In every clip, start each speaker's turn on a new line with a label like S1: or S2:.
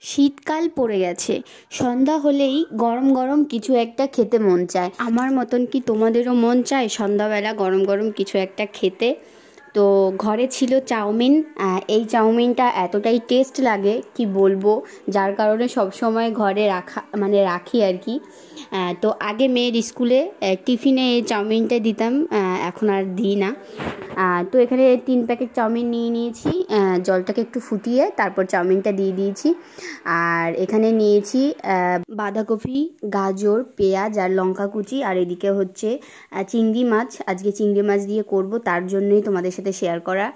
S1: শীতকাল পড়ে গেছে, সন্ধ্যা হলেই গরম গরম কিছু একটা খেতে মন চায়। আমার মতন কি তোমাদেরও মন চায় সন্ধ্যাবেলা গরম গরম কিছু একটা খেতে? তো ঘরে ছিল চাউমিন। এই চাউমিনটা এতটাই টেস্ট লাগে কি বলবো, যার কারণে সব সময় ঘরে রাখি আর কি। তো আগে মেয়ের স্কুলে টিফিনে এই চাউমিনটা দিতাম, এখন আর দিই না। তো এখানে 3 প্যাকেট চাউমিন নিয়ে নিয়েছি, জলটাকে একটু ফুটিয়ে তারপর চাউমিনটা দিয়ে দিয়েছি। আর এখানে নিয়েছি বাঁধাকপি, গাজর, পেঁয়াজ আর লঙ্কা কুচি। আর এদিকে হচ্ছে চিংড়ি মাছ, আজকে চিংড়ি মাছ দিয়ে করব, তার জন্যই তোমাদের সাথে শেয়ার করা।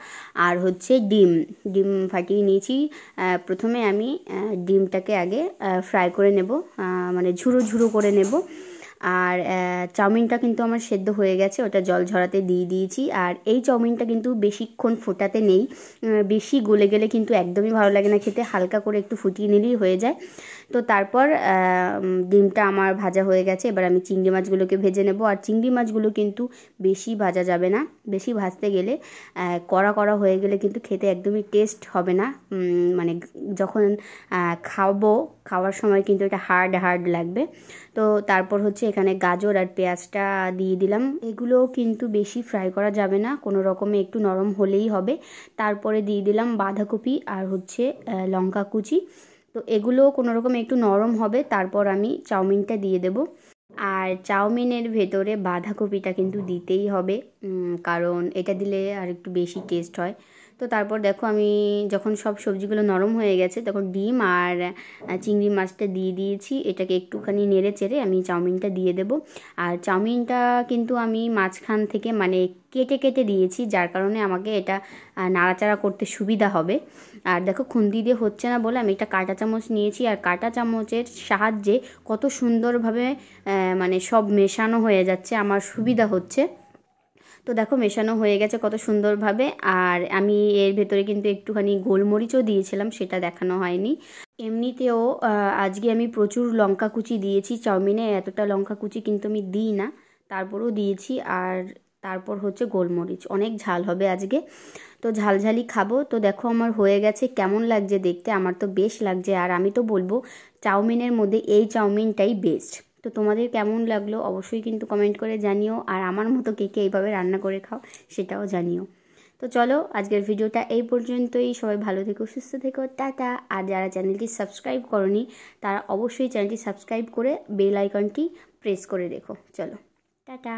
S1: আর হচ্ছে ডিম ফাটিয়ে নিয়েছি। প্রথমে আমি ডিমটাকে আগে ফ্রাই করে নেব, মানে ঝুরো ঝুরো করে নেব। আর চাউমিনটা কিন্তু আমার সেদ্ধ হয়ে গেছে, ওটা জল ঝরাতে দিয়ে দিয়েছি। আর এই চাউমিনটা কিন্তু বেশিক্ষণ ফোটাতে নেই, বেশি গলে গেলে কিন্তু একদমই ভালো লাগে না খেতে, হালকা করে একটু ফুটিয়ে নিলেই হয়ে যায়। তো তারপর ডিমটা আমার ভাজা হয়ে গেছে, এবার আমি চিংড়ি মাছগুলোকে ভেজে নেব। আর চিংড়ি মাছগুলো কিন্তু বেশি ভাজা যাবে না, বেশি ভাজতে গেলে কড়া কড়া হয়ে গেলে কিন্তু খেতে একদমই টেস্ট হবে না। মানে যখন খাওয়ার সময় কিন্তু এটা হার্ড লাগবে। তো তারপর হচ্ছে এখানে গাজর আর পেঁয়াজটা দিয়ে দিলাম। এগুলো কিন্তু বেশি ফ্রাই করা যাবে না, কোনো রকমে একটু নরম হলেই হবে। তারপরে দিয়ে দিলাম বাঁধাকপি আর হচ্ছে লঙ্কা কুচি। তো এগুলো কোনো রকমে একটু নরম হবে, তারপর আমি চাউমিনটা দিয়ে দেব। আর চাউমিনের ভেতরে বাঁধাকপিটা কিন্তু দিতেই হবে, কারণ এটা দিলে আর একটু বেশি টেস্ট হয়। তো তারপর দেখো আমি যখন সব সবজিগুলো নরম হয়ে গেছে তখন ডিম আর চিংড়ি মাছটা দিয়ে দিয়েছি। এটাকে একটুখানি নেড়ে চেড়ে আমি চাউমিনটা দিয়ে দেব। আর চাউমিনটা কিন্তু আমি মাঝখান থেকে মানে কেটে কেটে দিয়েছি, যার কারণে আমাকে এটা নাড়াচাড়া করতে সুবিধা হবে। আর দেখো খুন্তি দিয়ে হচ্ছে না বলে আমি একটা কাঁটা চামচ নিয়েছি, আর কাঁটা চামচের সাহায্যে কত সুন্দরভাবে মানে সব মেশানো হয়ে যাচ্ছে, আমার সুবিধা হচ্ছে। তো দেখো মেশানো হয়ে গেছে কত সুন্দরভাবে। আর আমি এর ভেতরে কিন্তু একটুখানি গোলমরিচও দিয়েছিলাম, সেটা দেখানো হয়নি। এমনিতেও আজকে আমি প্রচুর লঙ্কা কুচি দিয়েছি চাউমিনে, এতটা লঙ্কা কুচি কিন্তু আমি দিই না, তারপরেও দিয়েছি। আর তারপর হচ্ছে গোলমরিচ, অনেক ঝাল হবে আজকে, তো ঝালঝালি খাবো। তো দেখো আমার হয়ে গেছে, কেমন লাগছে দেখতে? আমার তো বেশ লাগছে। আর আমি তো বলবো চাউমিনের মধ্যে এই চাউমিনটাই বেস্ট। তো তোমাদের কেমন লাগলো অবশ্যই কিন্তু কমেন্ট করে জানিও। আর আমার মতো কে কে এইভাবে রান্না করে খাও সেটাও জানিও। তো চলো আজকের ভিডিওটা এই পর্যন্তই। সবাই ভালো থেকো, সুস্থ থেকো, টাটা। আর যারা চ্যানেলটি সাবস্ক্রাইব করনি তারা অবশ্যই চ্যানেলটি সাবস্ক্রাইব করে বেল আইকনটি প্রেস করে রেখো। চলো টাটা।